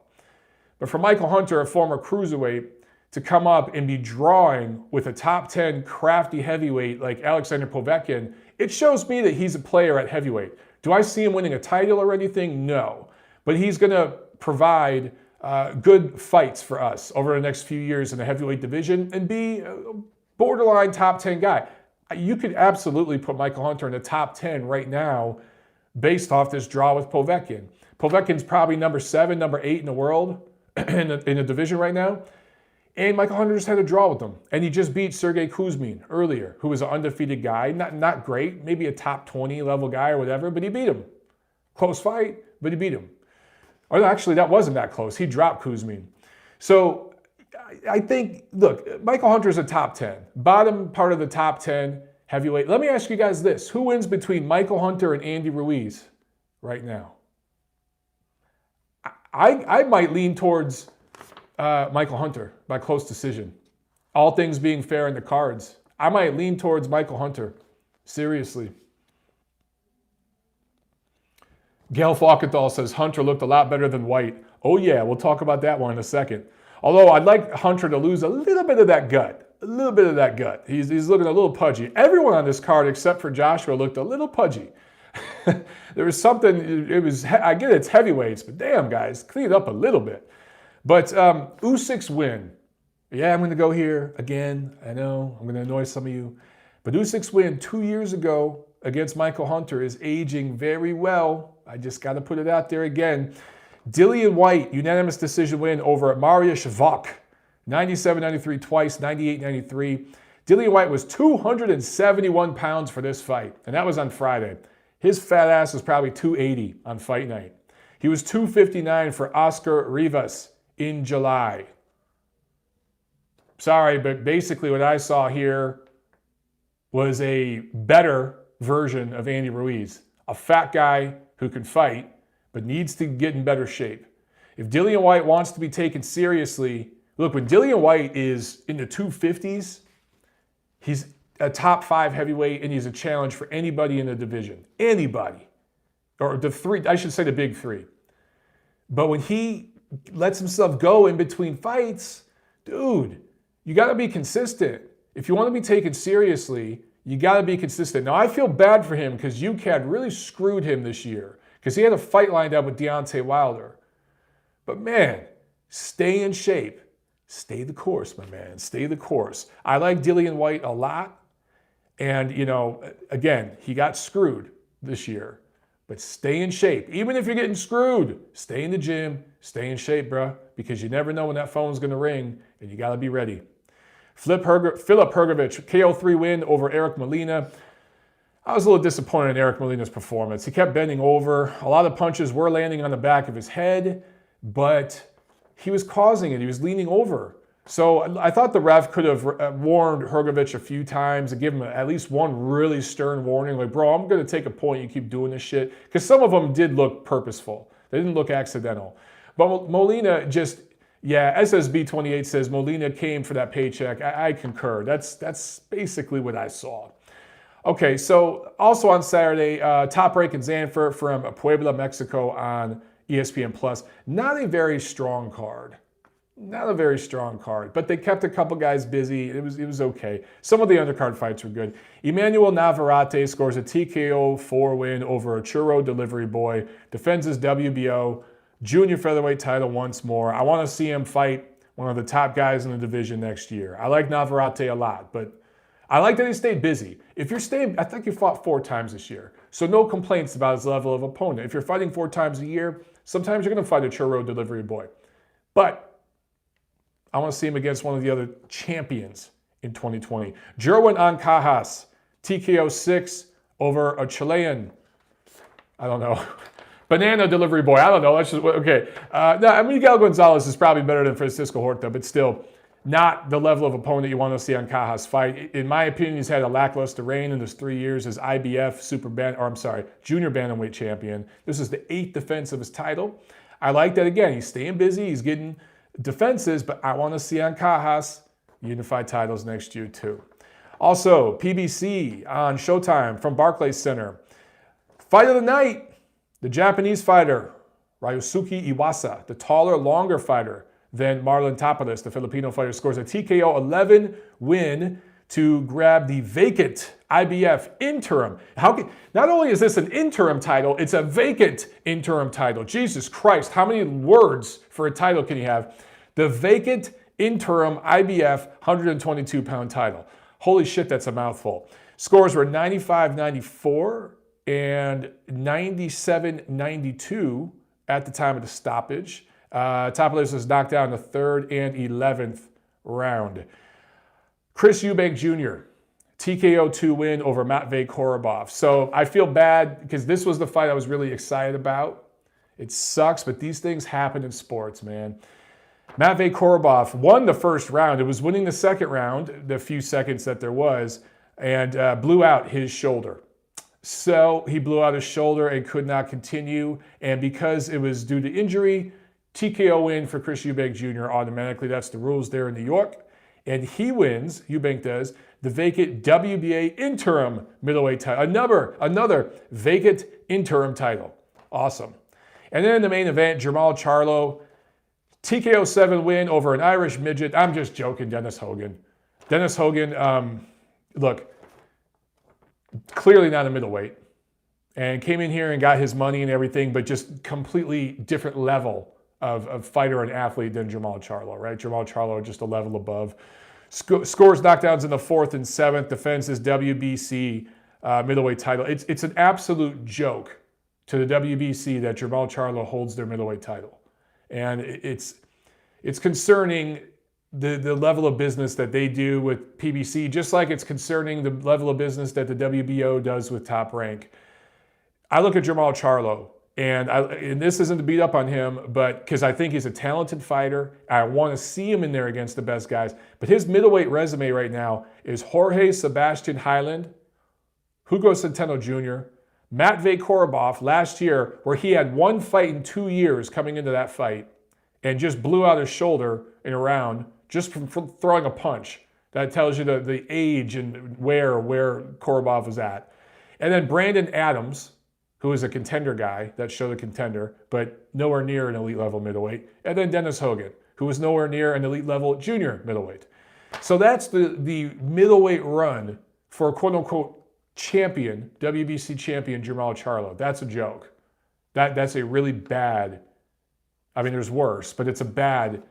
Speaker 1: But for Michael Hunter, a former cruiserweight, to come up and be drawing with a top 10 crafty heavyweight like Alexander Povetkin, it shows me that he's a player at heavyweight. Do I see him winning a title or anything? No. But he's going to provide good fights for us over the next few years in the heavyweight division and be a borderline top 10 guy. You could absolutely put Michael Hunter in the top 10 right now based off this draw with Povetkin. Povetkin's probably number 7, number 8 in the world in the division right now. And Michael Hunter just had a draw with him. And he just beat Sergey Kuzmin earlier, who was an undefeated guy. Not great, maybe a top 20 level guy or whatever, but he beat him. Close fight, but he beat him. Or actually, that wasn't that close. He dropped Kuzmin. So I think, look, Michael Hunter's a top 10. Bottom part of the top 10 heavyweight. Let me ask you guys this. Who wins between Michael Hunter and Andy Ruiz right now? I might lean towards Michael Hunter by close decision. All things being fair in the cards. I might lean towards Michael Hunter. Seriously. Gail Falkenthal says Hunter looked a lot better than Whyte. Oh yeah, we'll talk about that one in a second. Although I'd like Hunter to lose a little bit of that gut. A little bit of that gut. He's looking a little pudgy. Everyone on this card except for Joshua looked a little pudgy. There was something, I get it's heavyweights, but damn guys, clean it up a little bit. But Usyk's win. Yeah, I'm going to go here again. I know, I'm going to annoy some of you. But Usyk's win 2 years ago against Michael Hunter is aging very well. I just got to put it out there again. Dillian Whyte, unanimous decision win over Mariusz Wach. 97-93 twice, 98-93. Dillian Whyte was 271 pounds for this fight, and that was on Friday. His fat ass was probably 280 on fight night. He was 259 for Oscar Rivas in July. Sorry, but basically what I saw here was a better version of Andy Ruiz. A fat guy who can fight, but needs to get in better shape. If Dillian Whyte wants to be taken seriously, look, when Dillian Whyte is in the 250s, he's a top 5 heavyweight and he's a challenge for anybody in the division. Anybody. Or the three, I should say the big three. But when he lets himself go in between fights, dude, you got to be consistent. If you want to be taken seriously, you got to be consistent. Now, I feel bad for him because UCAD really screwed him this year because he had a fight lined up with Deontay Wilder. But man, stay in shape. Stay the course, my man. Stay the course. I like Dillian Whyte a lot. And, you know, again, he got screwed this year. But stay in shape. Even if you're getting screwed, stay in the gym, stay in shape, bro, because you never know when that phone's going to ring, and you got to be ready. Filip Hrgovic, KO3 win over Eric Molina. I was a little disappointed in Eric Molina's performance. He kept bending over. A lot of punches were landing on the back of his head, but he was causing it. He was leaning over. So I thought the ref could have warned Hrgovic a few times and give him at least one really stern warning. Like, bro, I'm going to take a point. You keep doing this shit. Because some of them did look purposeful. They didn't look accidental. But Molina just, yeah, SSB28 says Molina came for that paycheck. I concur. That's basically what I saw. Okay, so also on Saturday, Top Rank in Zanfer from Puebla, Mexico on ESPN+. Not a very strong card. Not a very strong card, but they kept a couple guys busy. It was okay. Some of the undercard fights were good. Emanuel Navarrete scores a TKO 4 win over a Churro Delivery Boy, defends his WBO junior featherweight title once more. I want to see him fight one of the top guys in the division next year. I like Navarrete a lot, but I like that he stayed busy. If you're staying, I think he fought 4 times this year, so no complaints about his level of opponent. If you're fighting 4 times a year, sometimes you're going to fight a Churro Delivery Boy. But I want to see him against one of the other champions in 2020. Jerwin Ancajas, TKO 6 over a Chilean. I don't know. Banana delivery boy. I don't know. That's just okay. No, Miguel Gonzalez is probably better than Francisco Horta, but still not the level of opponent you want to see Ancajas fight. In my opinion, he's had a lackluster reign in his 3 years as IBF junior bantamweight champion. This is the 8th defense of his title. I like that again. He's staying busy. He's getting defenses, but I want to see Ancajas unified titles next year too. Also, PBC on Showtime from Barclays Center. Fight of the night. The Japanese fighter, Ryosuke Iwasa, the taller, longer fighter than Marlon Tapalis, the Filipino fighter, scores a TKO 11 win to grab the vacant IBF interim. Not only is this an interim title, it's a vacant interim title. Jesus Christ, how many words for a title can you have? The vacant interim IBF 122-pound title. Holy shit, that's a mouthful. Scores were 95-94 and 97-92 at the time of the stoppage. Tapalis was knocked out in the 3rd and 11th round. Chris Eubank Jr., TKO 2 win over Matvey Korobov. So I feel bad because this was the fight I was really excited about. It sucks, but these things happen in sports, man. Matvey Korobov won the first round. It was winning the second round, the few seconds that there was, and blew out his shoulder. So he blew out his shoulder and could not continue. And because it was due to injury, TKO win for Chris Eubank Jr. automatically. That's the rules there in New York. And he wins, Eubank does, the vacant WBA interim middleweight title. Another vacant interim title. Awesome. And then in the main event, Jermall Charlo, TKO 7 win over an Irish midget. I'm just joking, Dennis Hogan. Dennis Hogan, look, clearly not a middleweight, and came in here and got his money and everything, but just completely different level of fighter and athlete than Jermall Charlo, right? Jermall Charlo just a level above. Scores knockdowns in the 4th and 7th, defends his WBC middleweight title. It's an absolute joke to the WBC that Jermall Charlo holds their middleweight title. And it's concerning the level of business that they do with PBC, just like it's concerning the level of business that the WBO does with Top Rank. I look at Jermall Charlo, and this isn't to beat up on him, but because I think he's a talented fighter. I want to see him in there against the best guys. But his middleweight resume right now is Jorge Sebastian Hyland, Hugo Centeno Jr., Matvey Korobov last year, where he had one fight in 2 years coming into that fight and just blew out his shoulder in a round just from throwing a punch. That tells you the age and where Korobov was at. And then Brandon Adams, who is a contender guy, that showed a contender, but nowhere near an elite level middleweight. And then Dennis Hogan, who was nowhere near an elite level junior middleweight. So that's the middleweight run for quote unquote champion, WBC champion Jermall Charlo. That's a joke. That's a really bad, I mean, there's worse, but it's a bad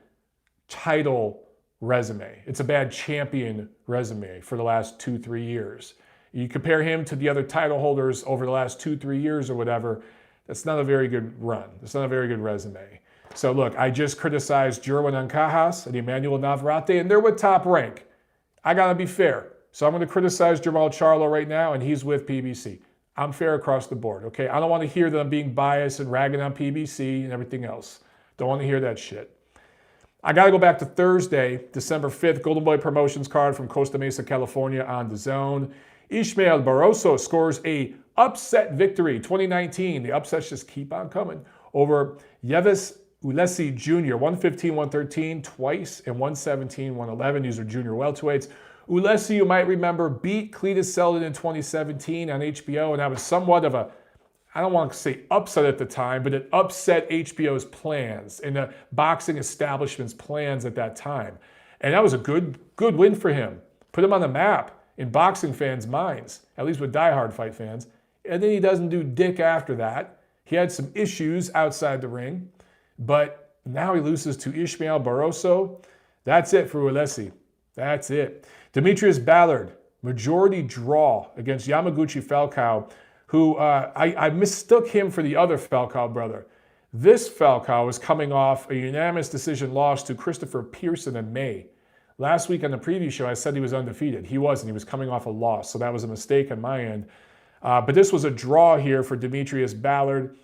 Speaker 1: title resume. It's a bad champion resume for the last 2-3 years. You compare him to the other title holders over the last 2-3 years or whatever, that's not a very good run. It's not a very good resume. So look, I just criticized Jerwin Ancajas and Emanuel Navarrete, and they're with Top Rank. I gotta be fair. So I'm gonna criticize Jermall Charlo right now, and he's with PBC. I'm fair across the board, okay? I don't wanna hear that I'm being biased and ragging on PBC and everything else. Don't wanna hear that shit. I got to go back to Thursday, December 5th, Golden Boy Promotions card from Costa Mesa, California on DAZN. Ishmael Barroso scores a upset victory, 2019. The upsets just keep on coming over Yevis Ulesi Jr., 115-113 twice, and 117-111. These are junior welterweights. Ulesi, you might remember, beat Cletus Selden in 2017 on HBO, and that was somewhat of a, I don't want to say upset at the time, but it upset HBO's plans and the boxing establishment's plans at that time. And that was a good win for him. Put him on the map in boxing fans' minds, at least with diehard fight fans. And then he doesn't do dick after that. He had some issues outside the ring, but now he loses to Ishmael Barroso. That's it for Ulesi. That's it. Demetrius Ballard, majority draw against Yamaguchi Falcao, who I mistook him for the other Falcao brother. This Falcao was coming off a unanimous decision loss to Christopher Pearson in May. Last week on the preview show, I said he was undefeated. He wasn't. He was coming off a loss, so that was a mistake on my end. But this was a draw here for Demetrius Ballard.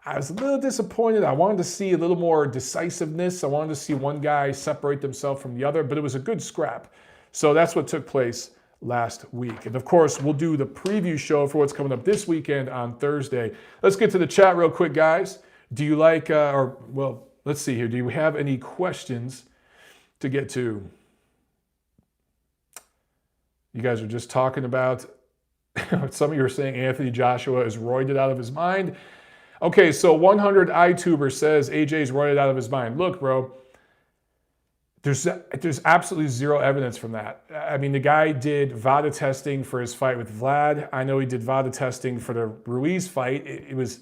Speaker 1: I was a little disappointed. I wanted to see a little more decisiveness. I wanted to see one guy separate themselves from the other, but it was a good scrap. So that's what took place last week. And of course, we'll do the preview show for what's coming up this weekend on Thursday. Let's get to the chat real quick, guys. Do you like, let's see here. Do you have any questions to get to? You guys are just talking about, some of you are saying Anthony Joshua is roided out of his mind. Okay, so 100 iTuber says AJ's roided out of his mind. Look, bro, there's absolutely zero evidence from that. I mean, the guy did VADA testing for his fight with Vlad. I know he did VADA testing for the Ruiz fight. It was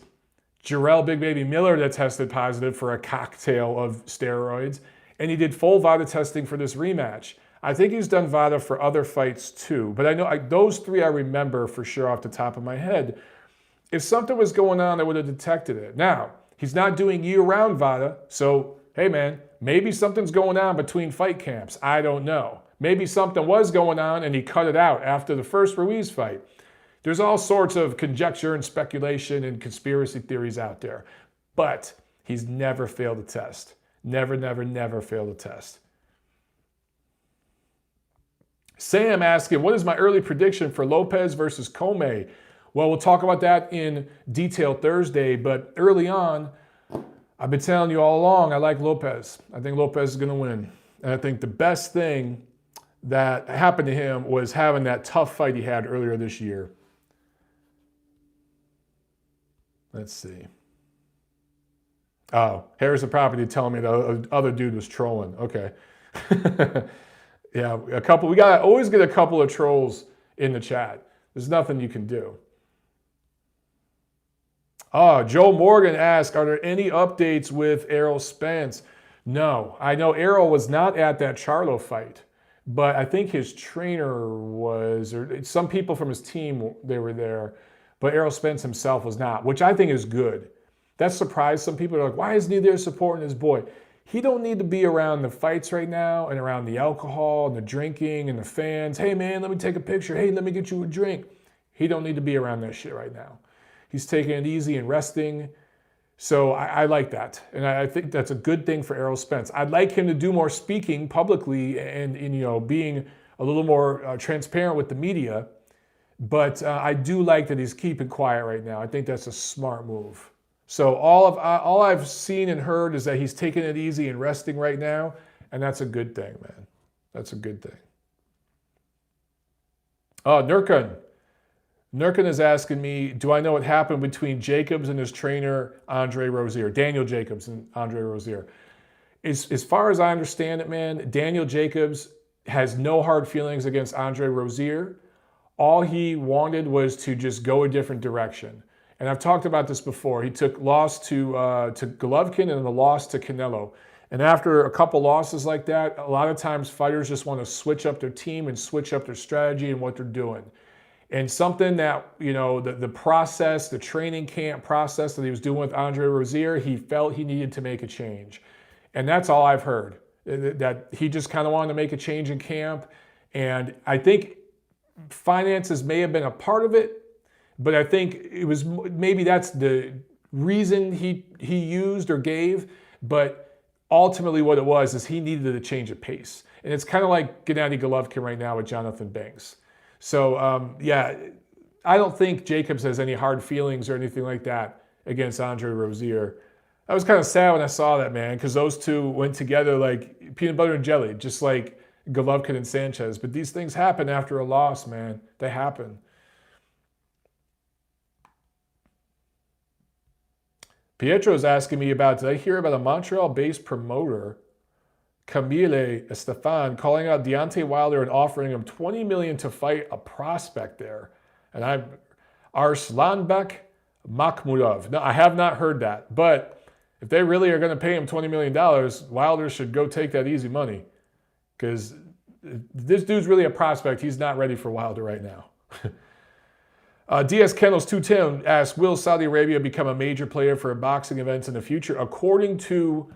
Speaker 1: Jarrell Big Baby Miller that tested positive for a cocktail of steroids. And he did full VADA testing for this rematch. I think he's done VADA for other fights too. But I know those three I remember for sure off the top of my head. If something was going on, I would have detected it. Now, he's not doing year-round VADA, so, hey man, maybe something's going on between fight camps. I don't know. Maybe something was going on and he cut it out after the first Ruiz fight. There's all sorts of conjecture and speculation and conspiracy theories out there. But he's never failed a test. Never, never, never failed a test. Sam asking, what is my early prediction for Lopez versus Comey? Well, we'll talk about that in detail Thursday, but early on, I've been telling you all along, I like Lopez. I think Lopez is going to win. And I think the best thing that happened to him was having that tough fight he had earlier this year. Let's see. Oh, Harrison Property telling me the other dude was trolling. Okay. Yeah, we gotta always get a couple of trolls in the chat. There's nothing you can do. Joe Morgan asked, are there any updates with Errol Spence? No, I know Errol was not at that Charlo fight, but I think his trainer was, or some people from his team, they were there, but Errol Spence himself was not, which I think is good. That surprised some people. They're like, why isn't he there supporting his boy? He don't need to be around the fights right now and around the alcohol and the drinking and the fans. Hey man, let me take a picture. Hey, let me get you a drink. He don't need to be around that shit right now. He's taking it easy and resting. So I like that. And I think that's a good thing for Errol Spence. I'd like him to do more speaking publicly and being a little more transparent with the media. But I do like that he's keeping quiet right now. I think that's a smart move. So all I've seen and heard is that he's taking it easy and resting right now. And that's a good thing, man. That's a good thing. Oh, Nurkan is asking me, do I know what happened between Jacobs and his trainer, Andre Rozier? Daniel Jacobs and Andre Rozier. As far as I understand it, man, Daniel Jacobs has no hard feelings against Andre Rozier. All he wanted was to just go a different direction. And I've talked about this before. He took loss to Golovkin and a loss to Canelo. And after a couple losses like that, a lot of times fighters just want to switch up their team and switch up their strategy and what they're doing. And something that, the process, the training camp process that he was doing with Andre Rozier, he felt he needed to make a change. And that's all I've heard, that he just kind of wanted to make a change in camp. And I think finances may have been a part of it, but I think it was maybe that's the reason he used or gave. But ultimately what it was is he needed a change of pace. And it's kind of like Gennady Golovkin right now with Jonathan Banks. So, yeah, I don't think Jacobs has any hard feelings or anything like that against Andre Rozier. I was kind of sad when I saw that, man, because those two went together like peanut butter and jelly, just like Golovkin and Sanchez. But these things happen after a loss, man. They happen. Pietro's asking me about, did I hear about a Montreal-based promoter, Camille Estefan, calling out Deontay Wilder and offering him $20 million to fight a prospect there? And I'm Arslanbek Makhmudov. No, I have not heard that. But if they really are going to pay him $20 million, Wilder should go take that easy money. Because this dude's really a prospect. He's not ready for Wilder right now. DS Kennels 210 asks, will Saudi Arabia become a major player for boxing events in the future? According to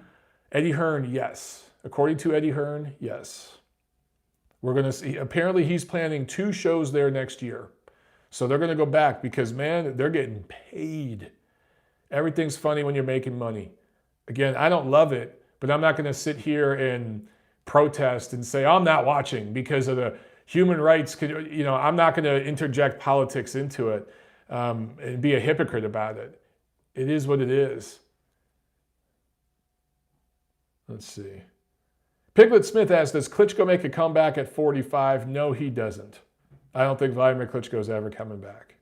Speaker 1: Eddie Hearn, yes. According to Eddie Hearn, yes. We're going to see. Apparently, he's planning 2 shows there next year. So they're going to go back because, man, they're getting paid. Everything's funny when you're making money. Again, I don't love it, but I'm not going to sit here and protest and say, I'm not watching because of the human rights. You know, I'm not going to interject politics into it and be a hypocrite about it. It is what it is. Let's see. Piglet Smith asks, does Klitschko make a comeback at 45? No, he doesn't. I don't think Vladimir Klitschko's ever coming back.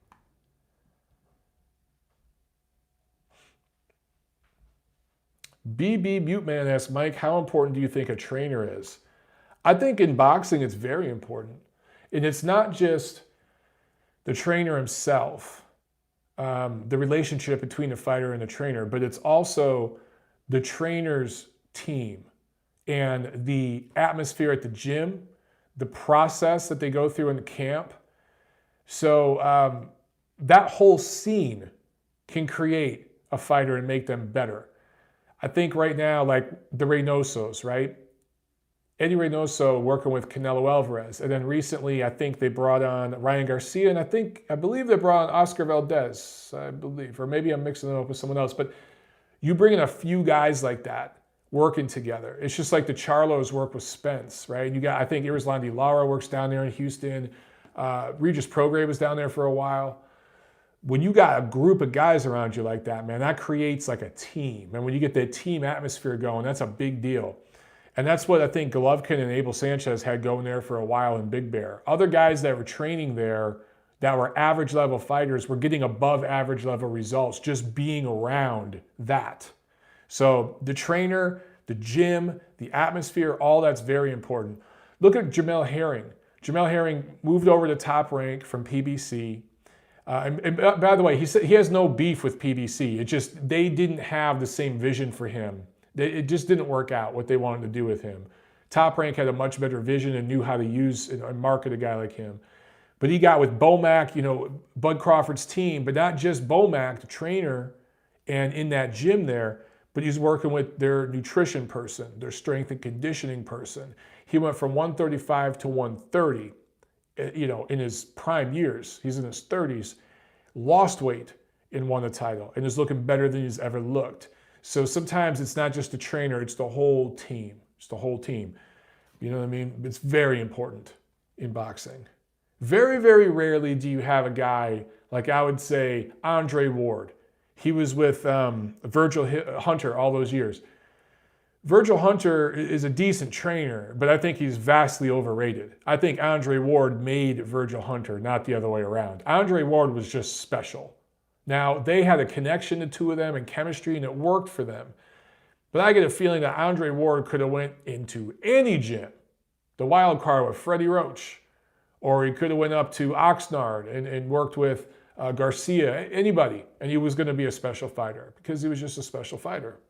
Speaker 1: BB Muteman asks, Mike, how important do you think a trainer is? I think in boxing it's very important. And it's not just the trainer himself, the relationship between the fighter and the trainer, but it's also the trainer's team and the atmosphere at the gym, the process that they go through in the camp. So that whole scene can create a fighter and make them better. I think right now, like the Reynosos, right? Eddie Reynoso working with Canelo Alvarez. And then recently, I think they brought on Ryan Garcia, and I believe they brought on Oscar Valdez, I believe. Or maybe I'm mixing them up with someone else. But you bring in a few guys like that working together. It's just like the Charlos work with Spence, right? You got, I think Irizlandi Lara works down there in Houston. Regis Prograis was down there for a while. When you got a group of guys around you like that, man, that creates like a team. And when you get that team atmosphere going, that's a big deal. And that's what I think Golovkin and Abel Sanchez had going there for a while in Big Bear. Other guys that were training there that were average level fighters were getting above average level results just being around that. So the trainer, the gym, the atmosphere, all that's very important. Look at Jamel Herring. Jamel Herring moved over to Top Rank from PBC. And by the way, he said he has no beef with PBC. It just, they didn't have the same vision for him. It just didn't work out what they wanted to do with him. Top Rank had a much better vision and knew how to use and market a guy like him. But he got with Bomac, you know, Bud Crawford's team, but not just Bomac, the trainer, and in that gym there, but he's working with their nutrition person, their strength and conditioning person. He went from 135 to 130, you know, in his prime years. He's in his 30s, lost weight and won the title, and is looking better than he's ever looked. So sometimes it's not just the trainer, it's the whole team. It's the whole team. You know what I mean? It's very important in boxing. Very, very rarely do you have a guy like, I would say, Andre Ward. He was with Virgil Hunter all those years. Virgil Hunter is a decent trainer, but I think he's vastly overrated. I think Andre Ward made Virgil Hunter, not the other way around. Andre Ward was just special. Now, they had a connection, the two of them, and chemistry, and it worked for them. But I get a feeling that Andre Ward could have went into any gym, the wild card with Freddie Roach, or he could have went up to Oxnard and worked with Garcia, anybody, and he was going to be a special fighter because he was just a special fighter.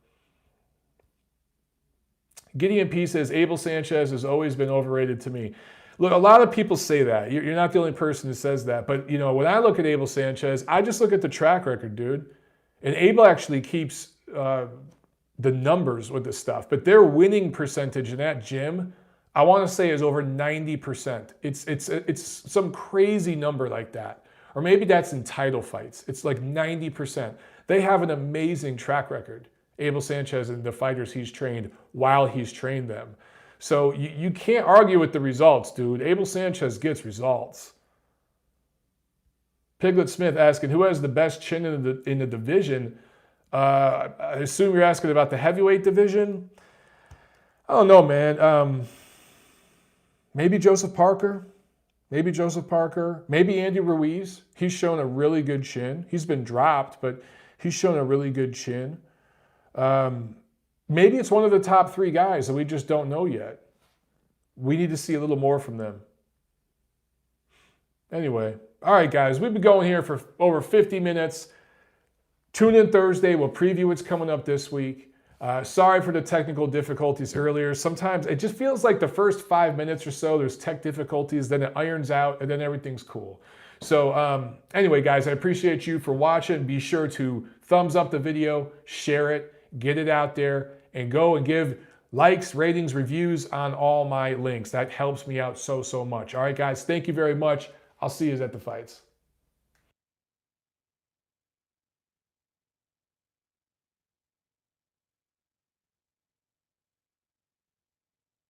Speaker 1: Gideon P says, Abel Sanchez has always been overrated to me. Look, a lot of people say that. You're not the only person who says that. But, you know, when I look at Abel Sanchez, I just look at the track record, dude. And Abel actually keeps the numbers with this stuff. But their winning percentage in that gym, I want to say, is over 90%. It's some crazy number like that. Or maybe that's in title fights. It's like 90%. They have an amazing track record, Abel Sanchez and the fighters he's trained while he's trained them. So you can't argue with the results, dude. Abel Sanchez gets results. Piglet Smith asking, who has the best chin in the division? I assume you're asking about the heavyweight division. I don't know, man. Maybe Joseph Parker. Maybe Joseph Parker. Maybe Andy Ruiz. He's shown a really good chin. He's been dropped, but he's shown a really good chin. Maybe it's one of the top three guys that we just don't know yet. We need to see a little more from them. Anyway, all right, guys, we've been going here for over 50 minutes. Tune in Thursday. We'll preview what's coming up this week. Sorry for the technical difficulties earlier. Sometimes it just feels like the first 5 minutes or so, there's tech difficulties, then it irons out, and then everything's cool. So anyway, guys, I appreciate you for watching. Be sure to thumbs up the video, share it, get it out there, and go and give likes, ratings, reviews on all my links. That helps me out so much. All right, guys, thank you very much. I'll see you at the fights.